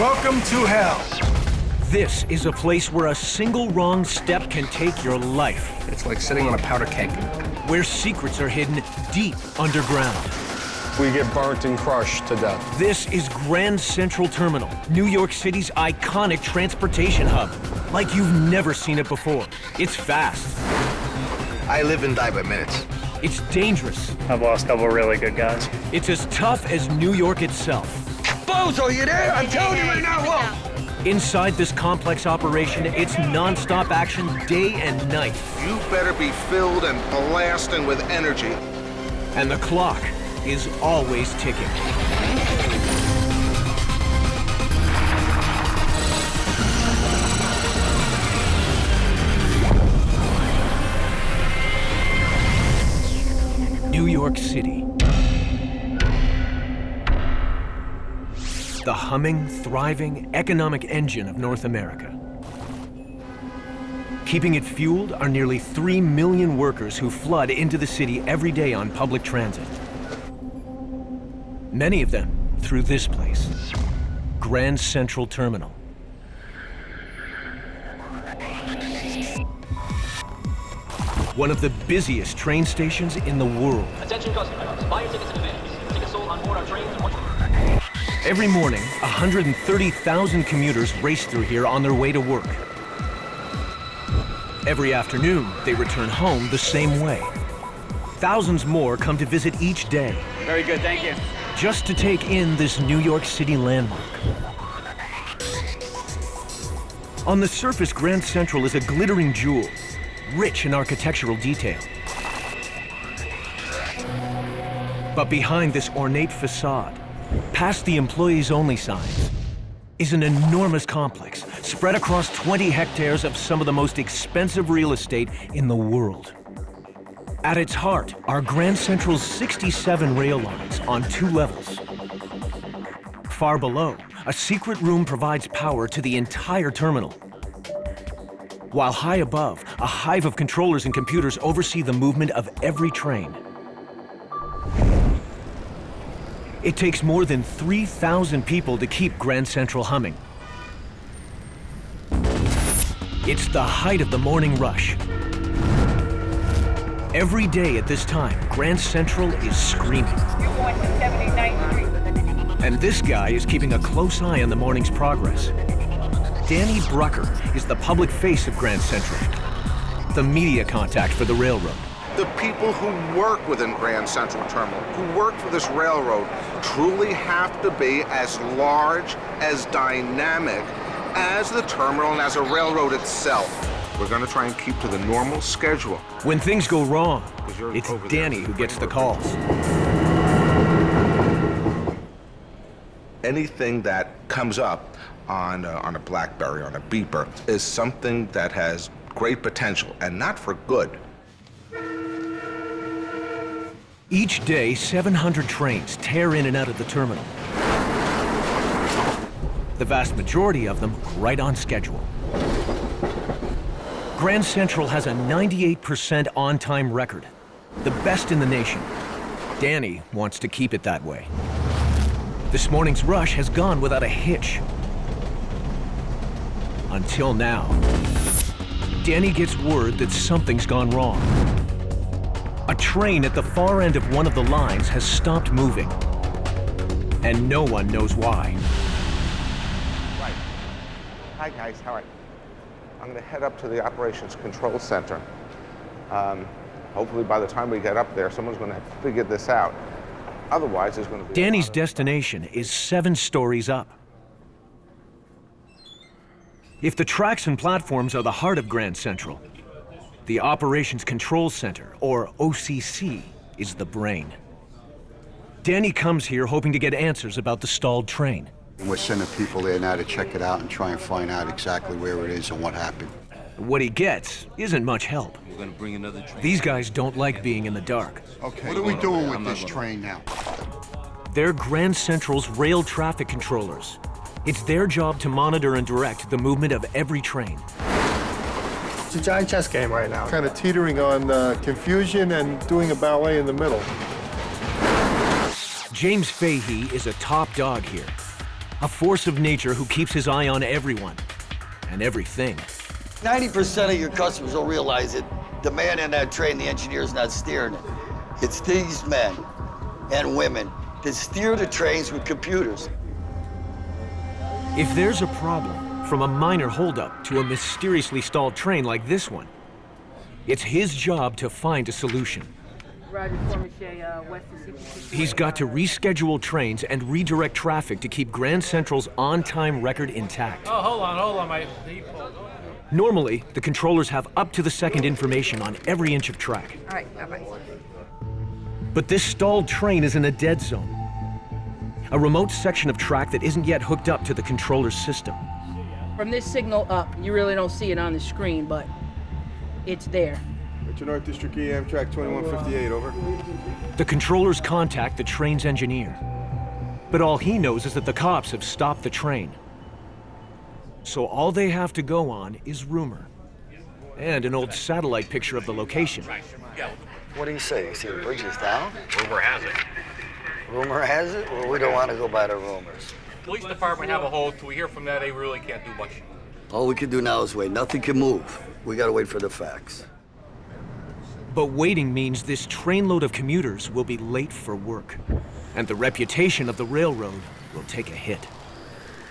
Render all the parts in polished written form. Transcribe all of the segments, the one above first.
Welcome to hell. This is a place where a single wrong step can take your life. It's like sitting on a powder keg. Where secrets are hidden deep underground. We get burnt and crushed to death. This is Grand Central Terminal, New York City's iconic transportation hub. Like you've never seen it before. It's fast. I live and die by minutes. It's dangerous. I've lost a couple really good guys. It's as tough as New York itself. Bozo, you there? I'm telling you right now, whoa! Inside this complex operation, it's non-stop action day and night. You better be filled and blasting with energy. And the clock is always ticking. New York City. The humming, thriving, economic engine of North America. Keeping it fueled are nearly 3 million workers who flood into the city every day on public transit. Many of them through this place, Grand Central Terminal. One of the busiest train stations in the world. Attention customers, buy your tickets in advance. Tickets sold on board our trains and Every morning, 130,000 commuters race through here on their way to work. Every afternoon, they return home the same way. Thousands more come to visit each day. Very good, thank you. Just to take in this New York City landmark. On the surface, Grand Central is a glittering jewel, rich in architectural detail. But behind this ornate facade, past the employees-only signs, is an enormous complex spread across 20 hectares of some of the most expensive real estate in the world. At its heart are Grand Central's 67 rail lines on 2 levels. Far below, a secret room provides power to the entire terminal. While high above, a hive of controllers and computers oversee the movement of every train. It takes more than 3,000 people to keep Grand Central humming. It's the height of the morning rush. Every day at this time, Grand Central is screaming. You're going to 79th Street. And this guy is keeping a close eye on the morning's progress. Danny Brucker is the public face of Grand Central, the media contact for the railroad. The people who work within Grand Central Terminal, who work for this railroad, truly have to be as large, as dynamic as the terminal and as a railroad itself. We're going to try and keep to the normal schedule. When things go wrong, it's Danny who gets the calls. Anything that comes up on a BlackBerry, on a beeper, is something that has great potential, and not for good. Each day, 700 trains tear in and out of the terminal. The vast majority of them right on schedule. Grand Central has a 98% on-time record, the best in the nation. Danny wants to keep it that way. This morning's rush has gone without a hitch. Until now. Danny gets word that something's gone wrong. A train at the far end of one of the lines has stopped moving, and no one knows why. Right. Hi guys, how are you? I'm going to head up to the Operations Control Center. Hopefully by the time we get up there, someone's going to have figured this out. Otherwise, there's going to be... Danny's destination is 7 stories up. If the tracks and platforms are the heart of Grand Central, the Operations Control Center, or OCC, is the brain. Danny comes here hoping to get answers about the stalled train. We're sending people there now to check it out and try and find out exactly where it is and what happened. What he gets isn't much help. We're gonna bring another train. These guys don't like being in the dark. Okay, what are we doing with this train now? They're Grand Central's rail traffic controllers. It's their job to monitor and direct the movement of every train. It's a giant chess game right now. Kind of teetering on confusion and doing a ballet in the middle. James Fahey is a top dog here. A force of nature who keeps his eye on everyone and everything. 90% of your customers will realize it. The man in that train, the engineer's not steering it. It's these men and women that steer the trains with computers. If there's a problem, from a minor holdup to a mysteriously stalled train like this one, it's his job to find a solution. He's got to reschedule trains and redirect traffic to keep Grand Central's on-time record intact. Oh, hold on, mate. Normally, the controllers have up-to-the-second information on every inch of track. All right, bye-bye. But this stalled train is in a dead zone. A remote section of track that isn't yet hooked up to the controller's system. From this signal up, you really don't see it on the screen, but it's there. Metro North District E, Amtrak 2158, over. The controllers contact the train's engineer. But all he knows is that the cops have stopped the train. So all they have to go on is rumor. And an old satellite picture of the location. What do you say? You see the bridge is down? Rumor has it. Rumor has it? Well, we don't want to go by the rumors. Police department have a hold. Till we hear from that, they really can't do much. All we can do now is wait. Nothing can move. We got to wait for the facts. But waiting means this trainload of commuters will be late for work. And the reputation of the railroad will take a hit.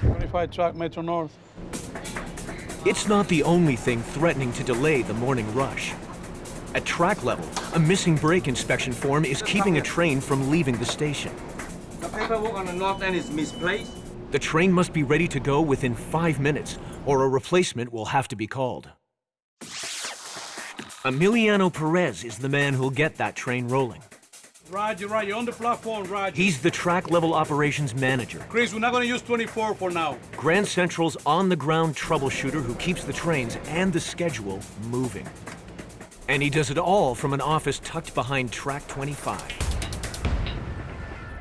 25 track Metro North. It's not the only thing threatening to delay the morning rush. At track level, a missing brake inspection form is keeping a train from leaving the station. The paperwork on the north end is misplaced. The train must be ready to go within 5 minutes, or a replacement will have to be called. Emiliano Perez is the man who'll get that train rolling. Roger, you're on the platform, Roger. He's the track-level operations manager. Chris, we're not going to use 24 for now. Grand Central's on-the-ground troubleshooter who keeps the trains and the schedule moving. And he does it all from an office tucked behind track 25.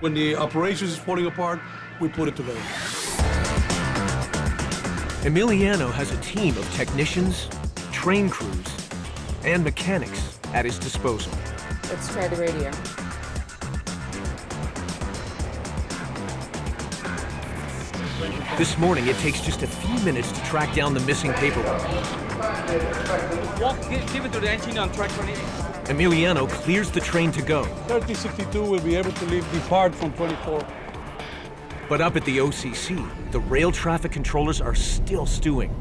When the operations is falling apart, we put it together. Emiliano has a team of technicians, train crews, and mechanics at his disposal. Let's try the radio. This morning, it takes just a few minutes to track down the missing paperwork. Give it to the engineer on track 28. Emiliano clears the train to go. 3062 will be able to depart from 24. But up at the OCC, the rail traffic controllers are still stewing.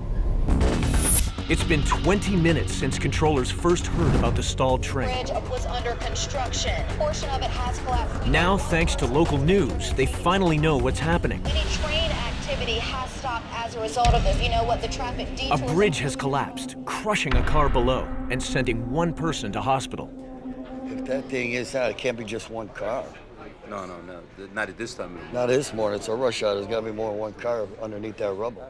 It's been 20 minutes since controllers first heard about the stalled train. The bridge was under construction. A portion of it has collapsed. Now, thanks to local news, they finally know what's happening. Any train activity has stopped as a result of this. You know what the traffic detours... A bridge has collapsed, crushing a car below and sending one person to hospital. If that thing is out, it can't be just one car. No. Not at this time. Not this morning. It's a rush hour. There's got to be more than one car underneath that rubble.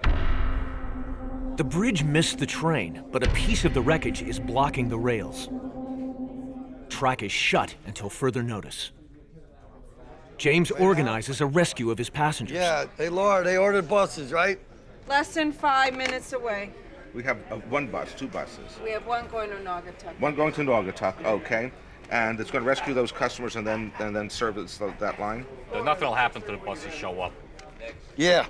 The bridge missed the train, but a piece of the wreckage is blocking the rails. Track is shut until further notice. James organizes a rescue of his passengers. Yeah, hey, Laura, they ordered buses, right? Less than 5 minutes away. We have one bus, two buses. We have one going to Naugatuck. One going to Naugatuck, okay. And it's going to rescue those customers and then service that line? Nothing will happen till the buses show up. Yeah.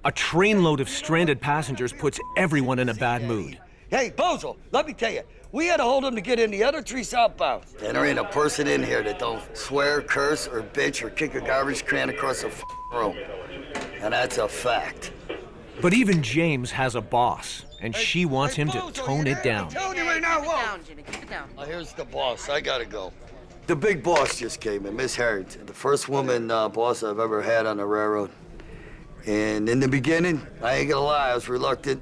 A trainload of stranded passengers puts everyone in a bad mood. Hey, Bozo, let me tell you, we had to hold them to get in the other 3 southbound. And there ain't a person in here that don't swear, curse, or bitch, or kick a garbage can across the room. And that's a fact. But even James has a boss, and she wants him to tone it down. I'm telling you right now, whoa. Keep it down. Here's the boss. I gotta go. The big boss just came in, Miss Harrington, the first woman boss I've ever had on the railroad. And in the beginning, I ain't gonna lie, I was reluctant.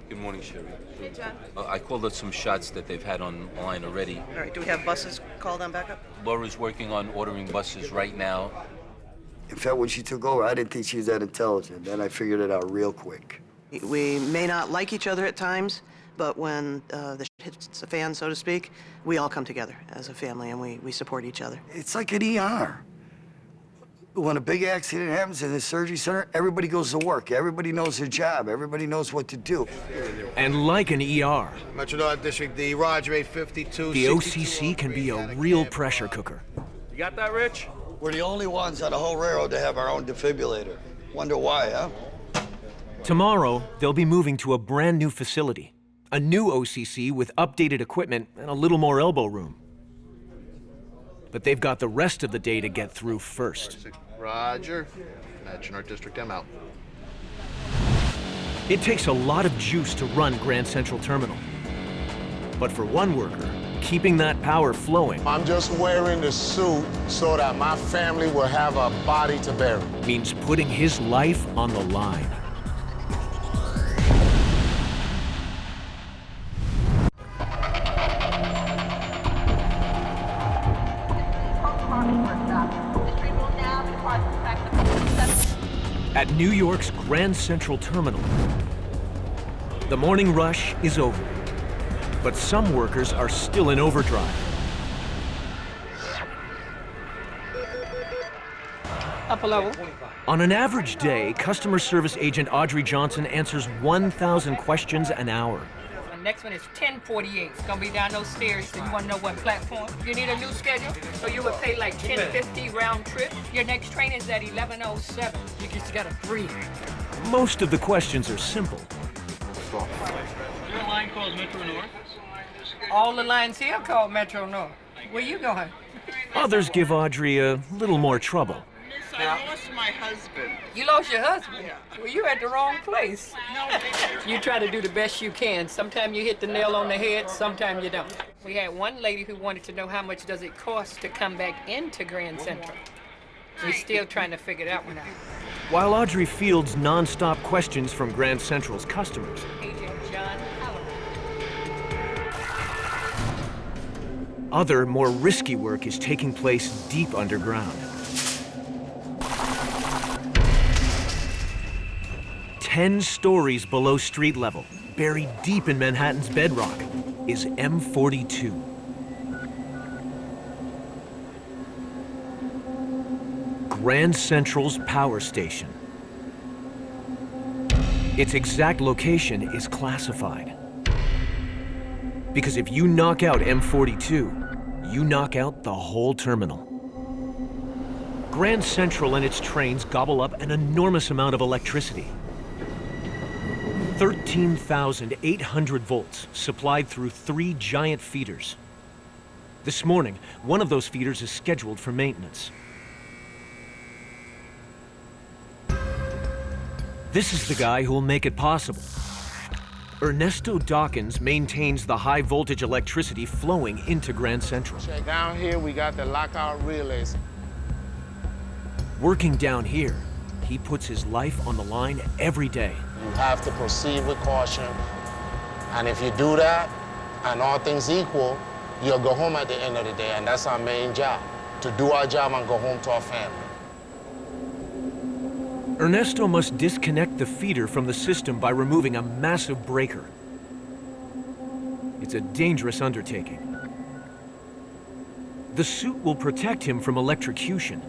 Good morning, Sherry. Hey, John. I called out some shots that they've had online already. All right, do we have buses called on backup? Laura's working on ordering buses right now. In fact, when she took over, I didn't think she was that intelligent. Then I figured it out real quick. We may not like each other at times, but when the shit hits the fan, so to speak, we all come together as a family and we support each other. It's like an ER. When a big accident happens in the surgery center, everybody goes to work. Everybody knows their job. Everybody knows what to do. And like an ER, Metro North District D, Roger 852. the OCC can be a real pressure cooker. You got that, Rich? We're the only ones on the whole railroad to have our own defibrillator. Wonder why, huh? Tomorrow, they'll be moving to a brand new facility. A new OCC with updated equipment and a little more elbow room. But they've got the rest of the day to get through first. Roger. Matching our district M out. It takes a lot of juice to run Grand Central Terminal. But for one worker, keeping that power flowing I'm just wearing the suit so that my family will have a body to bury. means putting his life on the line. At New York's Grand Central Terminal, the morning rush is over, but some workers are still in overdrive. Upper level. On an average day, customer service agent Audrey Johnson answers 1,000 questions an hour. The next one is 1048. It's gonna be down those stairs. So you wanna know what platform? You need a new schedule? So you would pay like 1050 round trip. Your next train is at 1107. You just gotta breathe. Most of the questions are simple. Is there a line called Metro North? All the lines here are called Metro North. Where you going? Others give Audrey a little more trouble. I lost my husband. You lost your husband? Yeah. Well, you at the wrong place. No. You try to do the best you can. Sometimes you hit the nail on the head, sometimes you don't. We had one lady who wanted to know how much does it cost to come back into Grand Central. We're still trying to figure that one out. While Audrey fields non-stop questions from Grand Central's customers, Agent John Halloran. other, more risky work is taking place deep underground. 10 stories below street level, buried deep in Manhattan's bedrock, is M42. Grand Central's power station. Its exact location is classified. Because if you knock out M42, you knock out the whole terminal. Grand Central and its trains gobble up an enormous amount of electricity. 13,800 volts supplied through 3 giant feeders. This morning, one of those feeders is scheduled for maintenance. This is the guy who will make it possible. Ernesto Dawkins maintains the high voltage electricity flowing into Grand Central. Down here, we got the lockout relays. Working down here, he puts his life on the line every day. You have to proceed with caution. And if you do that, and all things equal, you'll go home at the end of the day, and that's our main job, to do our job and go home to our family. Ernesto must disconnect the feeder from the system by removing a massive breaker. It's a dangerous undertaking. The suit will protect him from electrocution,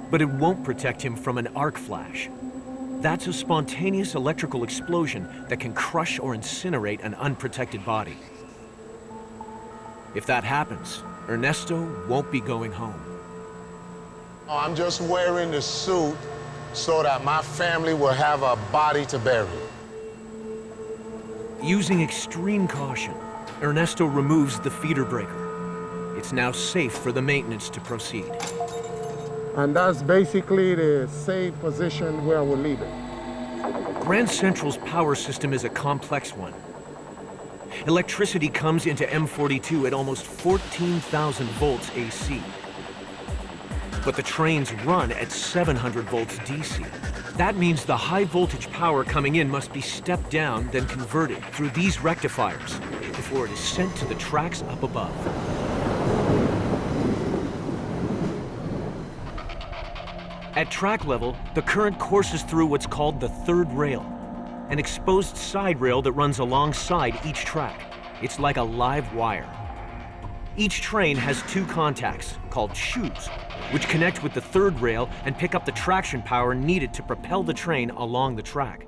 but it won't protect him from an arc flash. That's a spontaneous electrical explosion that can crush or incinerate an unprotected body. If that happens, Ernesto won't be going home. I'm just wearing the suit so that my family will have a body to bury. Using extreme caution, Ernesto removes the feeder breaker. It's now safe for the maintenance to proceed. And that's basically the safe position where we'll leave it. Grand Central's power system is a complex one. Electricity comes into M42 at almost 14,000 volts AC. But the trains run at 700 volts DC. That means the high voltage power coming in must be stepped down, then converted through these rectifiers before it is sent to the tracks up above. At track level, the current courses through what's called the third rail, an exposed side rail that runs alongside each track. It's like a live wire. Each train has 2 contacts, called shoes, which connect with the third rail and pick up the traction power needed to propel the train along the track.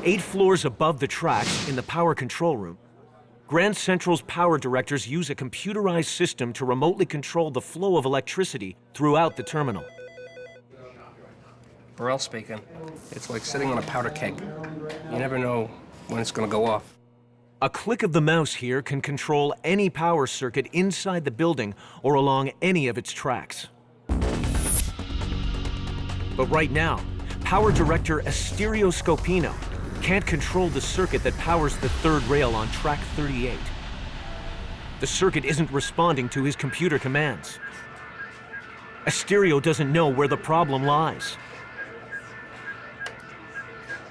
8 floors above the tracks in the power control room, Grand Central's power directors use a computerized system to remotely control the flow of electricity throughout the terminal. Burrell speaking. It's like sitting on a powder keg. You never know when it's going to go off. A click of the mouse here can control any power circuit inside the building or along any of its tracks. But right now, Power Director Asterio Scopino can't control the circuit that powers the third rail on track 38. The circuit isn't responding to his computer commands. Asterio doesn't know where the problem lies.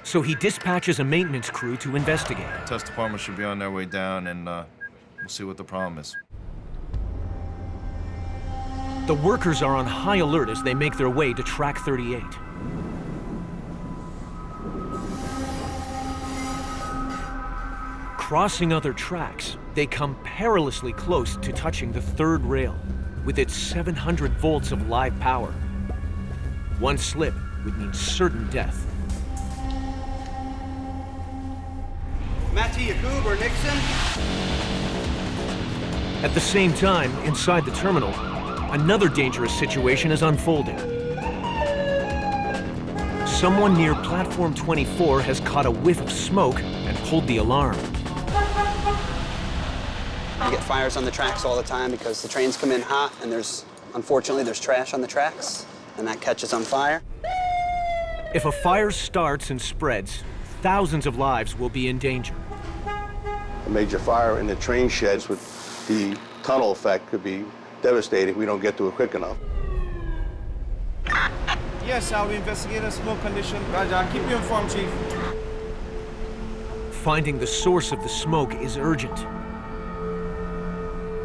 So he dispatches a maintenance crew to investigate. Test department should be on their way down, and we'll see what the problem is. The workers are on high alert as they make their way to track 38. Crossing other tracks, they come perilously close to touching the third rail with its 700 volts of live power. One slip would mean certain death. Matty, Yakub, or Nixon? At the same time, inside the terminal, another dangerous situation is unfolding. Someone near platform 24 has caught a whiff of smoke and pulled the alarm. You get fires on the tracks all the time because the trains come in hot and unfortunately, there's trash on the tracks and that catches on fire. If a fire starts and spreads, thousands of lives will be in danger. A major fire in the train sheds with the tunnel effect could be devastating if we don't get to it quick enough. Yes, I'll be investigating a smoke condition. Roger, I'll keep you informed, Chief. Finding the source of the smoke is urgent.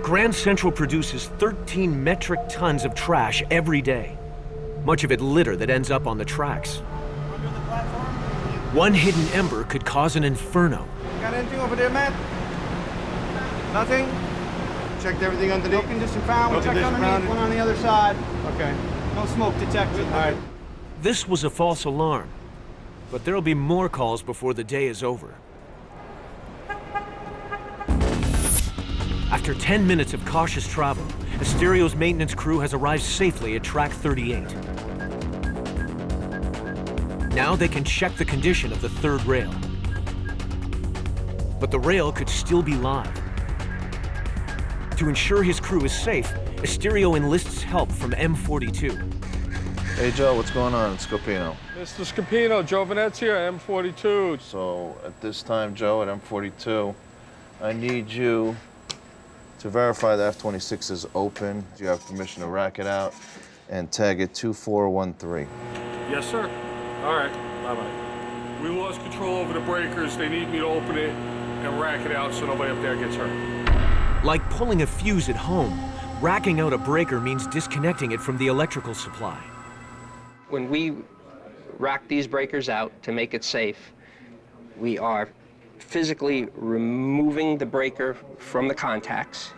Grand Central produces 13 metric tons of trash every day, much of it litter that ends up on the tracks. One hidden ember could cause an inferno. Got anything over there, Matt? Nothing? Checked everything underneath? No condition found. No We checked condition underneath, found. one on the other side. Okay. No smoke detected. All right. This was a false alarm, but there'll be more calls before the day is over. After 10 minutes of cautious travel, Astero's maintenance crew has arrived safely at track 38. Now they can check the condition of the third rail. But the rail could still be live. To ensure his crew is safe, Asterio enlists help from M42. Hey, Joe, what's going on? It's Scopino. Mr. Scopino, Joe Venezia, M42. So, at this time, Joe, at M42, I need you to verify the F-26 is open. You have permission to rack it out and tag it 2413. Yes, sir. All right, bye-bye. We lost control over the breakers. They need me to open it and rack it out so nobody up there gets hurt. Like pulling a fuse at home, racking out a breaker means disconnecting it from the electrical supply. When we rack these breakers out to make it safe, we are physically removing the breaker from the contacts,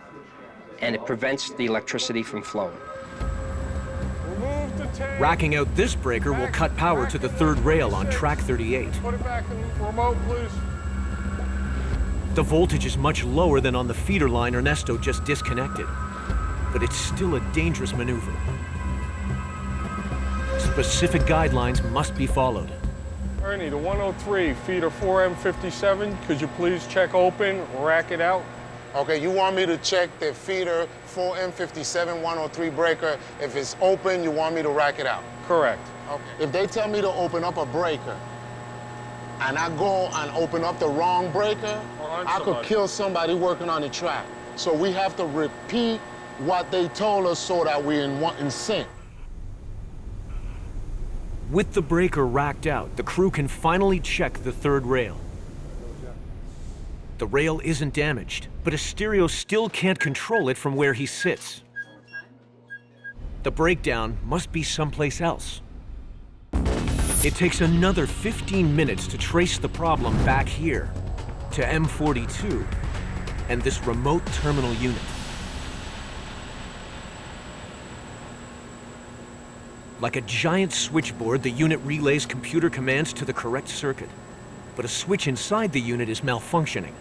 and it prevents the electricity from flowing. Racking out this breaker will cut power to the third rail on track 38. Put it back in the remote, please. The voltage is much lower than on the feeder line Ernesto just disconnected, but it's still a dangerous maneuver. Specific guidelines must be followed. Ernie, the 103, feeder 4M57, could you please check open, rack it out? Okay, you want me to check the feeder 4M57 103 breaker. If it's open, you want me to rack it out? Correct. Okay. If they tell me to open up a breaker, and I go and open up the wrong breaker, I could kill somebody working on the track. So we have to repeat what they told us so that we're in sync. With the breaker racked out, the crew can finally check the third rail. The rail isn't damaged, but Asterio still can't control it from where he sits. The breakdown must be someplace else. It takes another 15 minutes to trace the problem back here, to M42, and this remote terminal unit. Like a giant switchboard, the unit relays computer commands to the correct circuit. But a switch inside the unit is malfunctioning.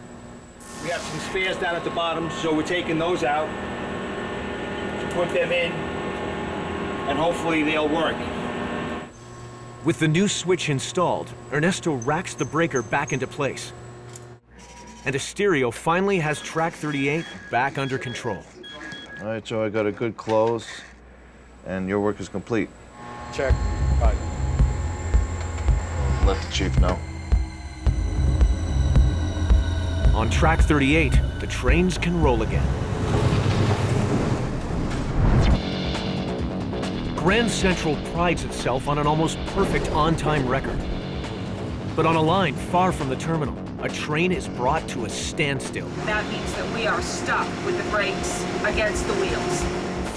We have some spares down at the bottom, so we're taking those out to put them in, and hopefully they'll work. With the new switch installed, Ernesto racks the breaker back into place. And Asterio finally has Track 38 back under control. All right, Joe, I got a good close, and your work is complete. Check. Bye. Let the chief know. On Track 38, the trains can roll again. Grand Central prides itself on an almost perfect on-time record. But on a line far from the terminal, a train is brought to a standstill, That means that we are stuck with the brakes against the wheels.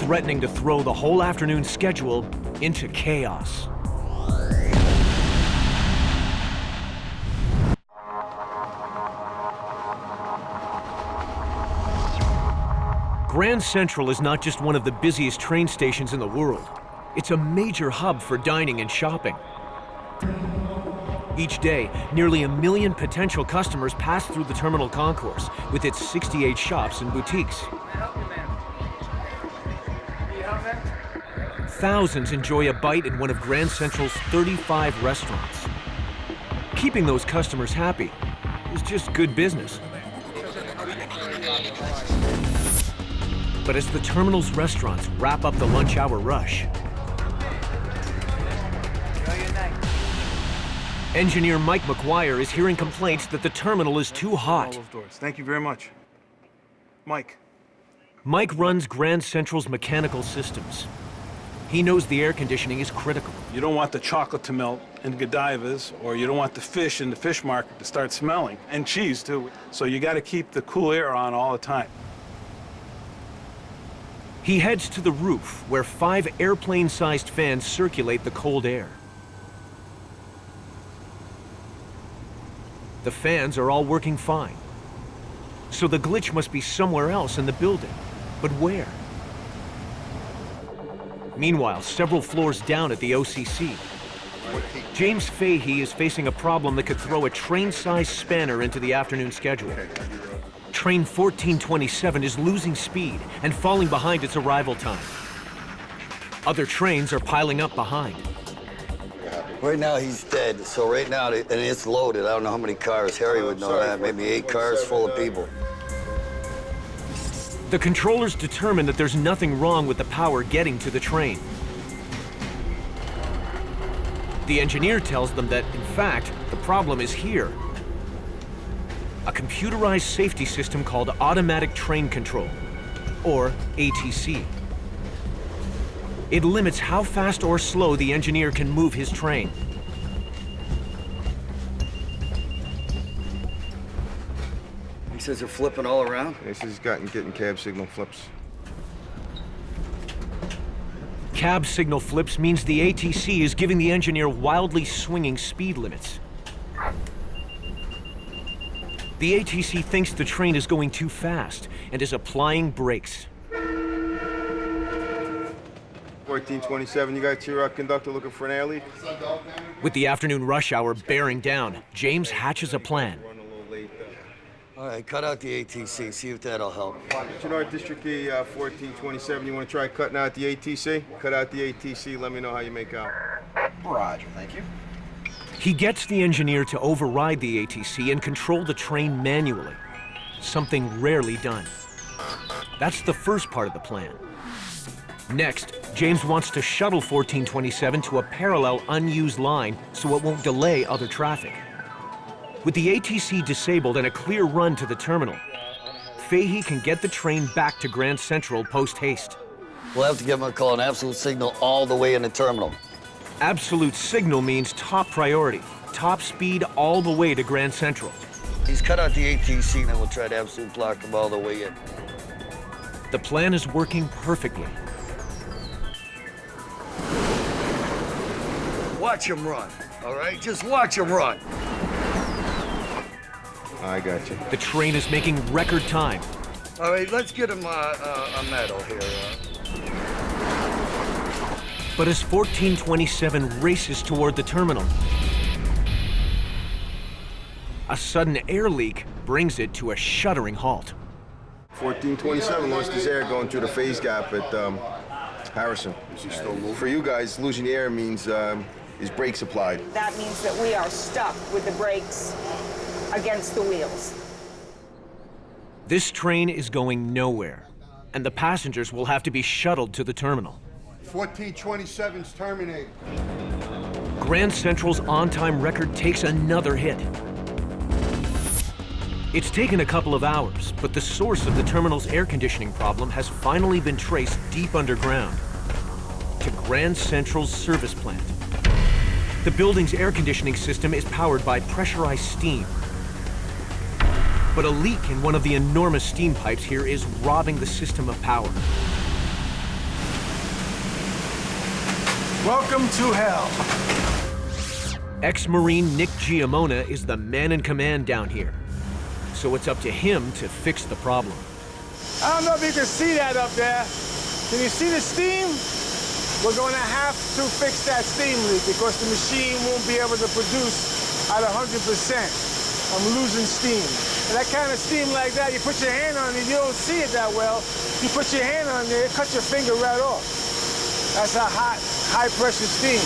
threatening to throw the whole afternoon schedule into chaos. Grand Central is not just one of the busiest train stations in the world. It's a major hub for dining and shopping. Each day, nearly 1 million potential customers pass through the terminal concourse with its 68 shops and boutiques. Thousands enjoy a bite in one of Grand Central's 35 restaurants. Keeping those customers happy is just good business. But as the terminal's restaurants wrap up the lunch hour rush, engineer Mike McGuire is hearing complaints that the terminal is too hot. Thank you very much. Mike. Mike runs Grand Central's mechanical systems. He knows the air conditioning is critical. You don't want the chocolate to melt in Godiva's, or you don't want the fish in the fish market to start smelling, and cheese too. So you got to keep the cool air on all the time. He heads to the roof, where 5 airplane-sized fans circulate the cold air. The fans are all working fine. So the glitch must be somewhere else in the building. But where? Meanwhile, several floors down at the OCC, James Fahey is facing a problem that could throw a train-sized spanner into the afternoon schedule. Train 1427 is losing speed and falling behind its arrival time. Other trains are piling up behind. Right now, he's dead. So right now, and it's loaded. I don't know how many cars. Harry would know that. Maybe 8 cars full of people. The controllers determine that there's nothing wrong with the power getting to the train. The engineer tells them that, in fact, the problem is here. A computerized safety system called Automatic Train Control, or ATC. It limits how fast or slow the engineer can move his train. He says they're flipping all around? He says he's getting cab signal flips. Cab signal flips means the ATC is giving the engineer wildly swinging speed limits. The ATC thinks the train is going too fast and is applying brakes. 1427, you got your conductor looking for an air leak? With the afternoon rush hour bearing down, James hatches a plan. All right, cut out the ATC, see if that'll help. Chenard District Key 1427, you want to try cutting out the ATC? Cut out the ATC, let me know how you make out. Roger, thank you. He gets the engineer to override the ATC and control the train manually, something rarely done. That's the first part of the plan. Next, James wants to shuttle 1427 to a parallel unused line so it won't delay other traffic. With the ATC disabled and a clear run to the terminal, Fahey can get the train back to Grand Central post-haste. We'll have to give him a call, an absolute signal all the way in the terminal. Absolute signal means top priority, top speed all the way to Grand Central. He's cut out the ATC, and we'll try to absolute block him all the way in. The plan is working perfectly. Watch him run, all right? Just watch him run. I got you. The train is making record time. All right, let's get him a medal here. But as 1427 races toward the terminal, a sudden air leak brings it to a shuddering halt. 1427 lost his air going through the phase gap at Harrison. For you guys, losing the air means is brakes applied. That means that we are stuck with the brakes against the wheels. This train is going nowhere, and the passengers will have to be shuttled to the terminal. 1427's terminated. Grand Central's on-time record takes another hit. It's taken a couple of hours, but the source of the terminal's air conditioning problem has finally been traced deep underground to Grand Central's service plant. The building's air conditioning system is powered by pressurized steam. But a leak in one of the enormous steam pipes here is robbing the system of power. Welcome to hell. Ex-Marine Nick Giamona is the man in command down here. So it's up to him to fix the problem. I don't know if you can see that up there. Can you see the steam? We're going to have to fix that steam leak because the machine won't be able to produce at 100%. I'm losing steam. And that kind of steam like that, you put your hand on it, you don't see it that well. You put your hand on there, it cuts your finger right off. That's a hot, high-pressure steam.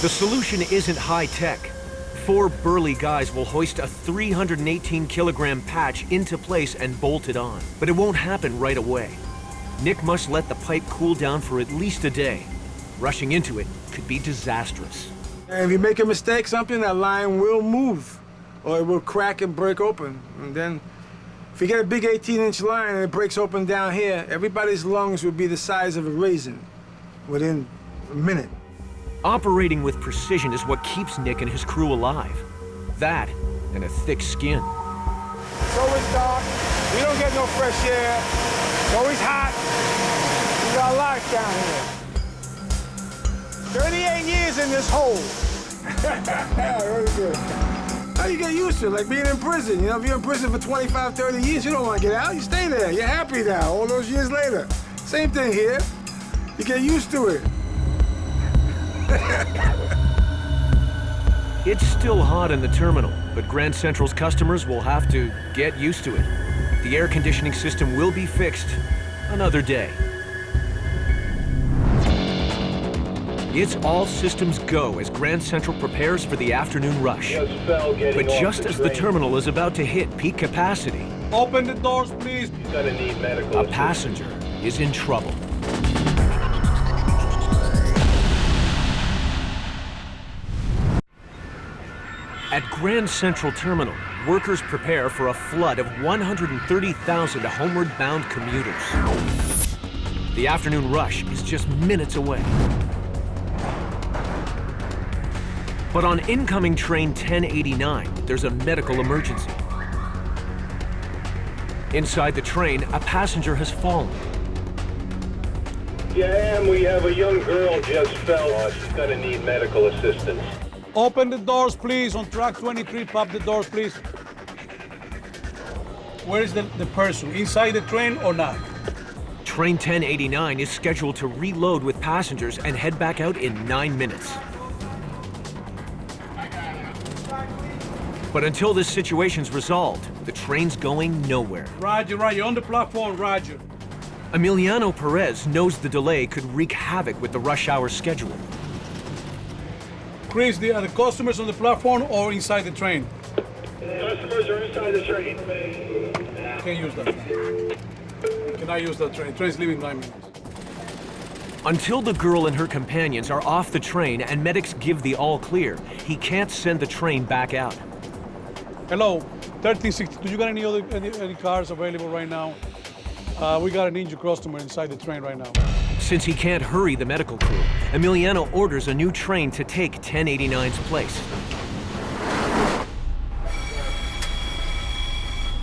The solution isn't high-tech. 4 burly guys will hoist a 318-kilogram patch into place and bolt it on. But it won't happen right away. Nick must let the pipe cool down for at least a day. Rushing into it could be disastrous. And if you make a mistake, something, that line will move, or it will crack and break open. And then, if you get a big 18-inch line and it breaks open down here, everybody's lungs will be the size of a raisin within a minute. Operating with precision is what keeps Nick and his crew alive. That and a thick skin. It's always dark. We don't get no fresh air. It's always hot. We got life down here. 38 years in this hole. Really good. How you get used to it? Like being in prison. You know, if you're in prison for 25, 30 years, you don't want to get out. You stay there. You're happy now, all those years later. Same thing here. You get used to it. It's still hot in the terminal, but Grand Central's customers will have to get used to it. The air conditioning system will be fixed another day. It's all systems go as Grand Central prepares for the afternoon rush. But just as the terminal is about to hit peak capacity, Open the doors, please. You're gonna need medical a passenger is in trouble. At Grand Central Terminal, workers prepare for a flood of 130,000 homeward-bound commuters. The afternoon rush is just minutes away. But on incoming train 1089, there's a medical emergency. Inside the train, a passenger has fallen. Yeah, ma'am, we have a young girl just fell. She's gonna need medical assistance. Open the doors, please. On track 23, pop the doors, please. Where is the person? Inside the train or not? Train 1089 is scheduled to reload with passengers and head back out in 9 minutes. But until this situation's resolved, the train's going nowhere. Roger, Roger. On the platform, Roger. Emiliano Perez knows the delay could wreak havoc with the rush hour schedule. Chris, are the customers on the platform or inside the train? Customers are inside the train. Can't use that train. Cannot use that train. Train's leaving 9 minutes. Until the girl and her companions are off the train and medics give the all clear, he can't send the train back out. Hello, 1360. Do you got any cars available right now? We got an injured customer inside the train right now. Since he can't hurry the medical crew, Emiliano orders a new train to take 1089's place.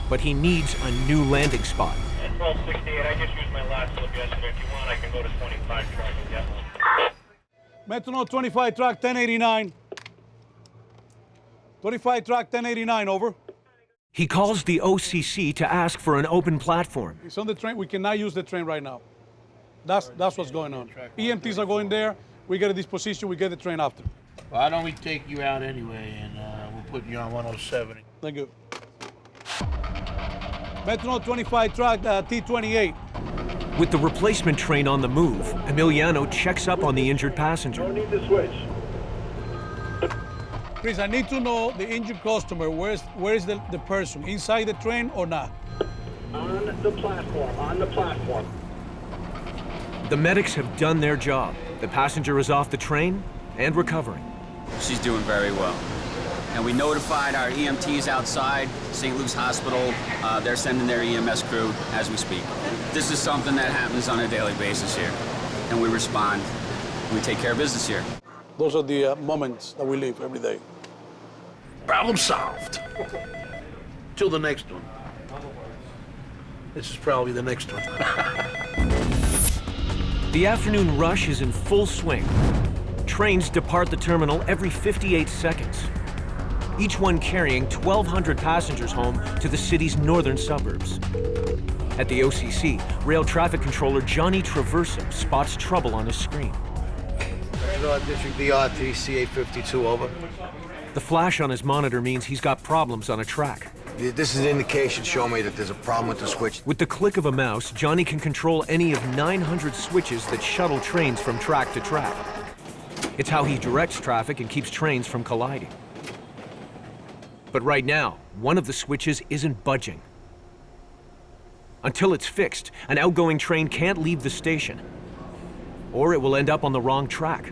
But he needs a new landing spot. 1268, I just used my last slip yesterday. If you want, I can go to 25 track and get one. Metro 25 track 1089. 25 track 1089, over. He calls the OCC to ask for an open platform. It's on the train. We cannot use the train right now. That's what's going on. EMTs are going there. We get a disposition. We get the train after. Why don't we take you out anyway, and we'll put you on 107. Thank you. Metro 25 track T28. With the replacement train on the move, Emiliano checks up on the injured passenger. Don't need to switch. Chris, I need to know the injured customer. Where is the person? Inside the train or not? On the platform. The medics have done their job. The passenger is off the train and recovering. She's doing very well. And we notified our EMTs outside St. Luke's Hospital. They're sending their EMS crew as we speak. This is something that happens on a daily basis here. And we respond. We take care of business here. Those are the moments that we live every day. Problem solved. Till the next one. This is probably the next one. The afternoon rush is in full swing. Trains depart the terminal every 58 seconds. Each one carrying 1,200 passengers home to the city's northern suburbs. At the OCC, rail traffic controller Johnny Traverso spots trouble on his screen. District DRTC 852, over. The flash on his monitor means he's got problems on a track. This is an indication showing me that there's a problem with the switch. With the click of a mouse, Johnny can control any of 900 switches that shuttle trains from track to track. It's how he directs traffic and keeps trains from colliding. But right now, one of the switches isn't budging. Until it's fixed, an outgoing train can't leave the station, or it will end up on the wrong track.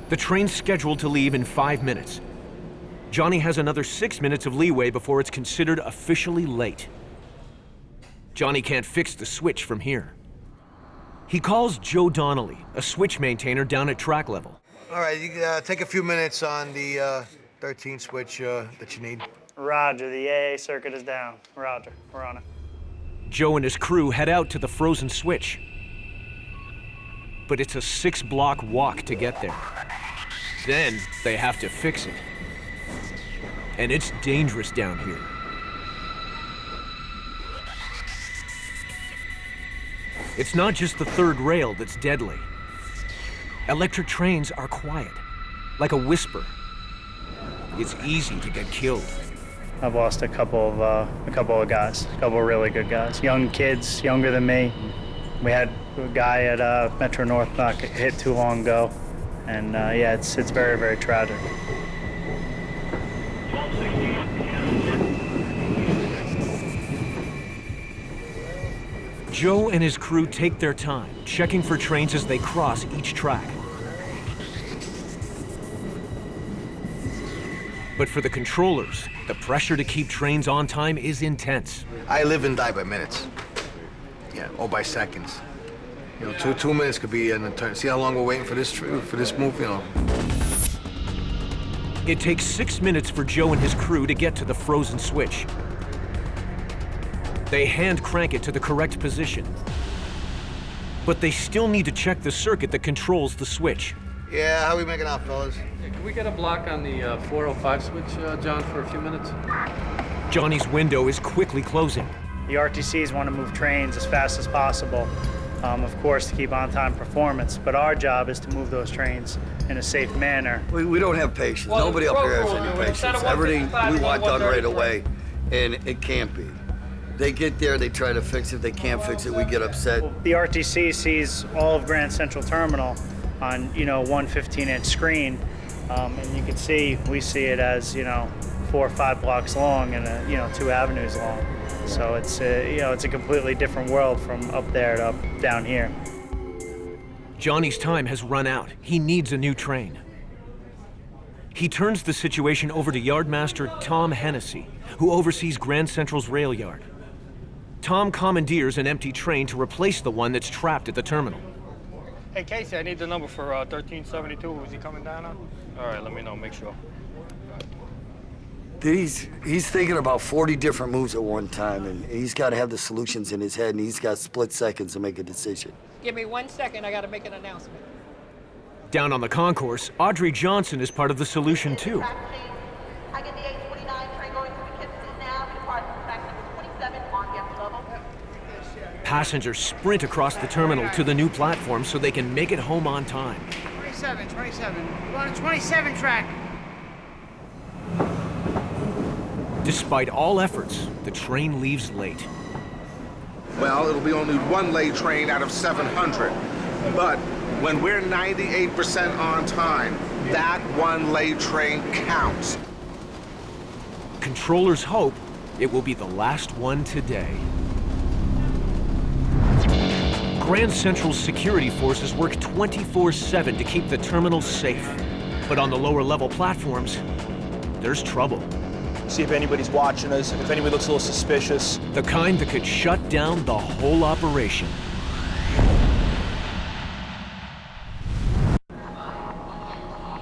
The train's scheduled to leave in 5 minutes. Johnny has another 6 minutes of leeway before it's considered officially late. Johnny can't fix the switch from here. He calls Joe Donnelly, a switch maintainer down at track level. All right, you take a few minutes on the 13 switch that you need. Roger, the AA circuit is down. Roger, we're on it. Joe and his crew head out to the frozen switch. But it's a 6-block walk to get there. Then they have to fix it. And it's dangerous down here. It's not just the third rail that's deadly. Electric trains are quiet, like a whisper. It's easy to get killed. I've lost a couple of guys, a couple of really good guys. Young kids, younger than me. We had a guy at Metro North not get hit too long ago. And yeah, it's very, very tragic. Joe and his crew take their time, checking for trains as they cross each track. But for the controllers, the pressure to keep trains on time is intense. I live and die by minutes. Yeah, or by seconds. You know, two minutes could be an eternity. See how long we're waiting for this move, you know? It takes 6 minutes for Joe and his crew to get to the frozen switch. They hand crank it to the correct position. But they still need to check the circuit that controls the switch. Yeah, how we making out, fellas? Yeah, can we get a block on the 405 switch, John, for a few minutes? Johnny's window is quickly closing. The RTCs want to move trains as fast as possible, of course, to keep on-time performance. But our job is to move those trains in a safe manner. We don't have patience. Well, nobody up here has any patience. Everything we want done right away, and it can't be. They get there, they try to fix it. They can't fix it, we get upset. The RTC sees all of Grand Central Terminal on, one 15-inch screen, and you can see, we see it as, 4 or 5 blocks long and, 2 avenues long. So it's, it's a completely different world from up there to down here. Johnny's time has run out. He needs a new train. He turns the situation over to Yardmaster Tom Hennessy, who oversees Grand Central's rail yard. Tom commandeers an empty train to replace the one that's trapped at the terminal. Hey, Casey, I need the number for 1372. Who's he coming down on? All right, let me know. Make sure. He's thinking about 40 different moves at one time, and he's got to have the solutions in his head, and he's got split seconds to make a decision. Give me 1 second. I got to make an announcement. Down on the concourse, Audrey Johnson is part of the solution, too. I get the 849 train going to Poughkeepsie now. Departs track number 27 on guest level. Passengers sprint across the terminal to the new platform so they can make it home on time. 27. We're on a 27 track. Despite all efforts, the train leaves late. Well, it'll be only one late train out of 700. But when we're 98% on time, that one-lane train counts. Controllers hope it will be the last one today. Grand Central's security forces work 24/7 to keep the terminal safe. But on the lower level platforms, there's trouble. See if anybody's watching us, if anybody looks a little suspicious. The kind that could shut down the whole operation.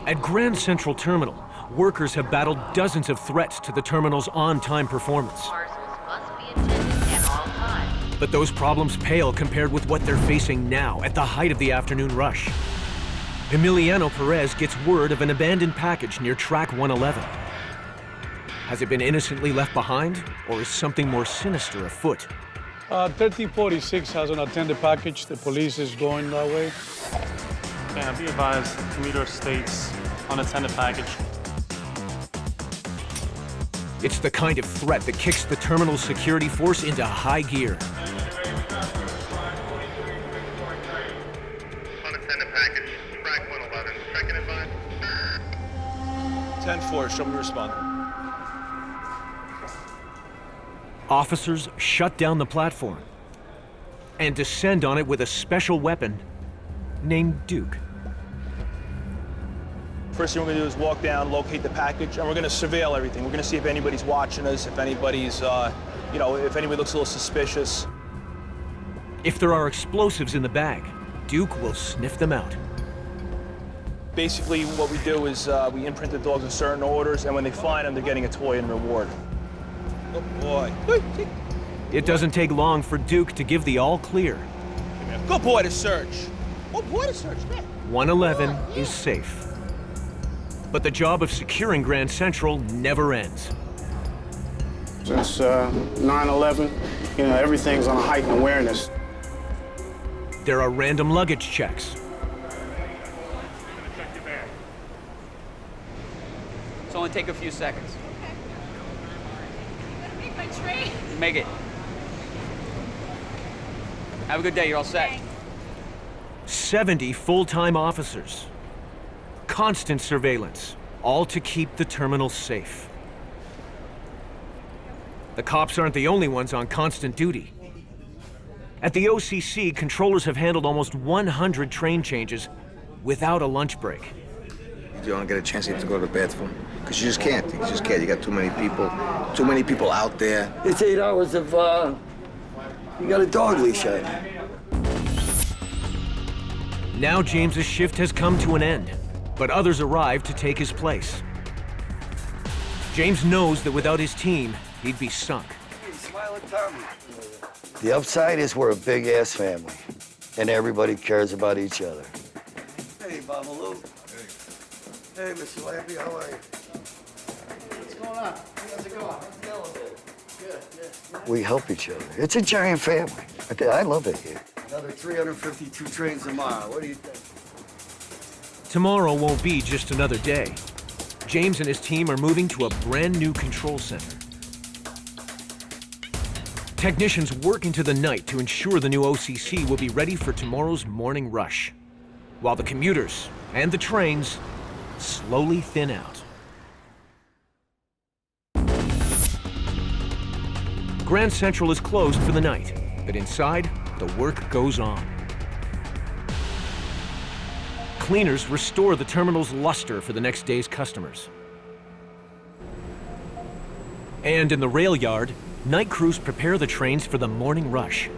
At Grand Central Terminal, workers have battled dozens of threats to the terminal's on-time performance. But those problems pale compared with what they're facing now at the height of the afternoon rush. Emiliano Perez gets word of an abandoned package near track 111. Has it been innocently left behind, or is something more sinister afoot? 1346 has an attended package. The police is going that way. Yeah, be advised, commuter states unattended package. It's the kind of threat that kicks the terminal's security force into high gear. Unattended package, track 111. Checking in by. 10-4, show me responding. Officers shut down the platform and descend on it with a special weapon named Duke. First thing we're gonna do is walk down, locate the package, and we're gonna surveil everything. We're gonna see if anybody's watching us, if anybody's, if anybody looks a little suspicious. If there are explosives in the bag, Duke will sniff them out. Basically, what we do is we imprint the dogs in certain orders, and when they find them, they're getting a toy in reward. Oh boy. It doesn't take long for Duke to give the all clear. Good boy to search. Good boy to search, man. 111 is safe. But the job of securing Grand Central never ends. Since 9/11, everything's on a heightened awareness. There are random luggage checks. It's only take a few seconds. Make it. Have a good day, you're all set. 70 full-time officers. Constant surveillance, all to keep the terminal safe. The cops aren't the only ones on constant duty. At the OCC, controllers have handled almost 100 train changes without a lunch break. You don't get a chance to go to the bathroom because you just can't. You just can't. You got too many people out there. It's 8 hours of, you got a dog leash on. Now James's shift has come to an end, but others arrive to take his place. James knows that without his team, he'd be sunk. The upside is we're a big-ass family, and everybody cares about each other. Hey, Babalu. Hey, Mr. Lampy, how are you? What's going on? How's it going? Good. We help each other. It's a giant family. I love it here. Another 352 trains tomorrow. What do you think? Tomorrow won't be just another day. James and his team are moving to a brand new control center. Technicians work into the night to ensure the new OCC will be ready for tomorrow's morning rush, while the commuters and the trains slowly thin out. Grand Central is closed for the night, but inside, the work goes on. Cleaners restore the terminal's luster for the next day's customers. And in the rail yard, night crews prepare the trains for the morning rush.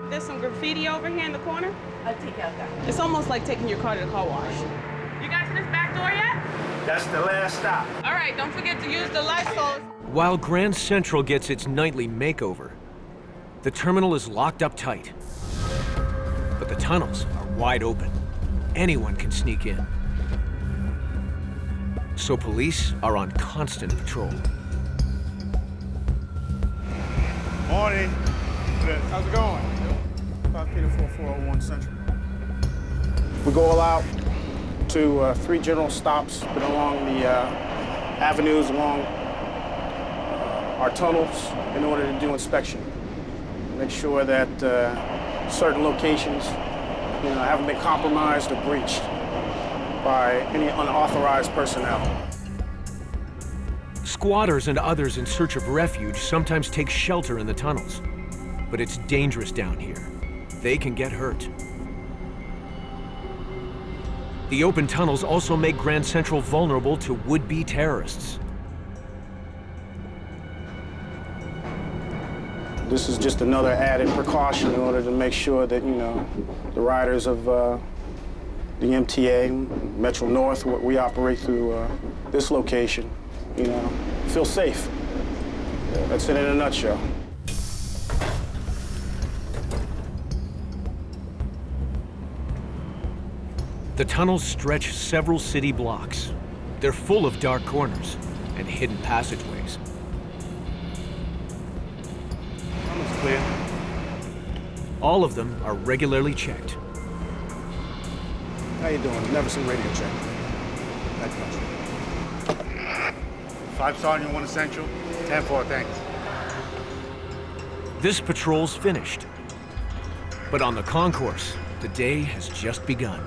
There's some graffiti over here in the corner. I'll take out that. It's almost like taking your car to the car wash. You got to this back door yet? That's the last stop. All right, don't forget to use the Lysol. While Grand Central gets its nightly makeover, the terminal is locked up tight. But the tunnels are wide open. Anyone can sneak in. So police are on constant patrol. Morning. How's it going? 5 Peter 4401 Central. We go all out to 3 general stops along the avenues, along our tunnels in order to do inspection. Make sure that certain locations haven't been compromised or breached by any unauthorized personnel. Squatters and others in search of refuge sometimes take shelter in the tunnels, but it's dangerous down here. They can get hurt. The open tunnels also make Grand Central vulnerable to would-be terrorists. This is just another added precaution in order to make sure that, the riders of the MTA, Metro North, we operate through this location, feel safe. That's it in a nutshell. The tunnels stretch several city blocks. They're full of dark corners and hidden passageways. Tunnel's clear. All of them are regularly checked. How you doing? Never seen radio check. That much. 5 Sergeant, 1 Essential. 10-4, thanks. This patrol's finished. But on the concourse, the day has just begun.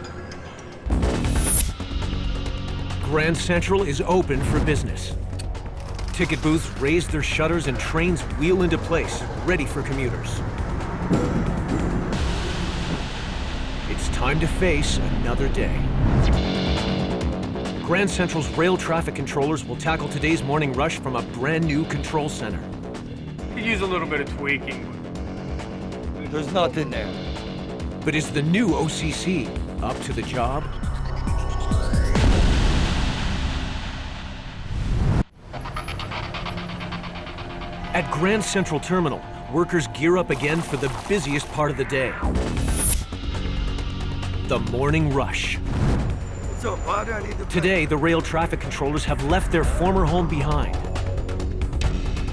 Grand Central is open for business. Ticket booths raise their shutters and trains wheel into place, ready for commuters. It's time to face another day. Grand Central's rail traffic controllers will tackle today's morning rush from a brand new control center. Could use a little bit of tweaking. There's nothing there. But is the new OCC up to the job? At Grand Central Terminal, workers gear up again for the busiest part of the day. The morning rush. What's up, bud? I need to... Today, the rail traffic controllers have left their former home behind.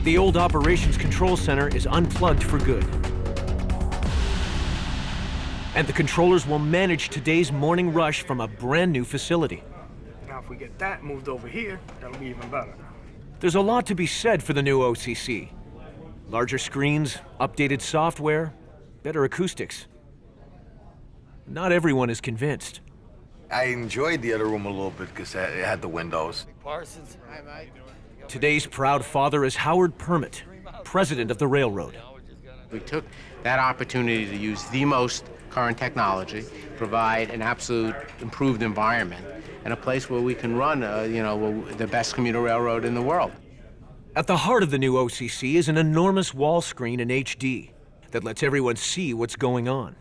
The old operations control center is unplugged for good. And the controllers will manage today's morning rush from a brand new facility. Now, if we get that moved over here, that'll be even better. There's a lot to be said for the new OCC. Larger screens, updated software, better acoustics. Not everyone is convinced. I enjoyed the other room a little bit because it had the windows. Parsons. Today's proud father is Howard Permit, president of the railroad. We took that opportunity to use the most current technology, provide an absolute improved environment, and a place where we can run, the best commuter railroad in the world. At the heart of the new OCC is an enormous wall screen in HD that lets everyone see what's going on.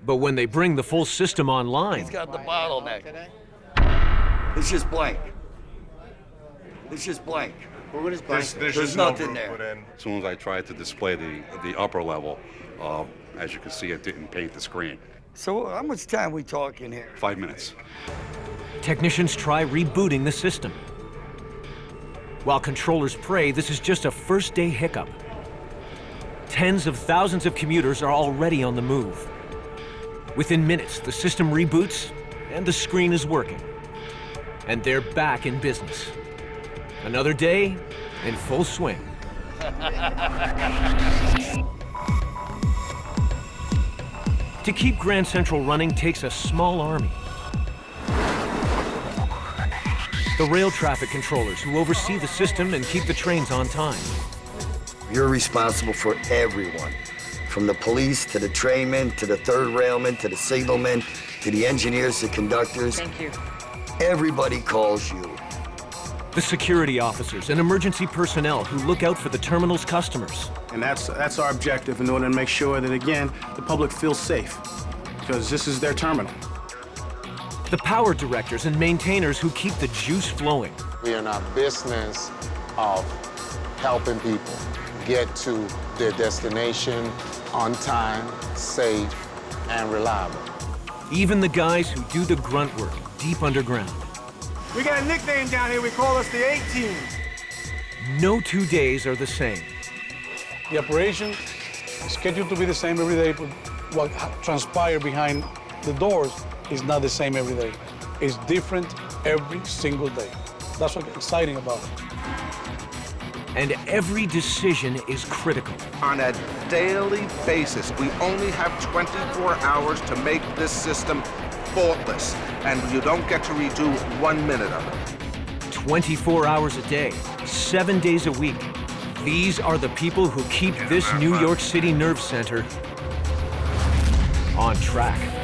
But when they bring the full system online... He's got the bottleneck. It's just blank. It's just blank. What is blank? There's nothing there. As soon as I tried to display the upper level, as you can see, it didn't paint the screen. So how much time we talking here? 5 minutes. Technicians try rebooting the system. While controllers pray this is just a first-day hiccup. Tens of thousands of commuters are already on the move. Within minutes, the system reboots and the screen is working. And they're back in business. Another day in full swing. To keep Grand Central running takes a small army. The rail traffic controllers who oversee the system and keep the trains on time. You're responsible for everyone, from the police to the trainmen, to the third railman, to the signalmen, to the engineers, the conductors. Thank you. Everybody calls you. The security officers and emergency personnel who look out for the terminal's customers. And that's our objective in order to make sure that, again, the public feels safe, because this is their terminal. The power directors and maintainers who keep the juice flowing. We are in our business of helping people get to their destination on time, safe, and reliable. Even the guys who do the grunt work deep underground. We got a nickname down here. We call us the A-Team. No 2 days are the same. The operation is scheduled to be the same every day, but what transpires behind the doors is not the same every day. It's different every single day. That's what's exciting about it. and every decision is critical. On a daily basis, we only have 24 hours to make this system faultless, and you don't get to redo 1 minute of it. 24 hours a day, 7 days a week. These are the people who keep this New York City nerve center on track.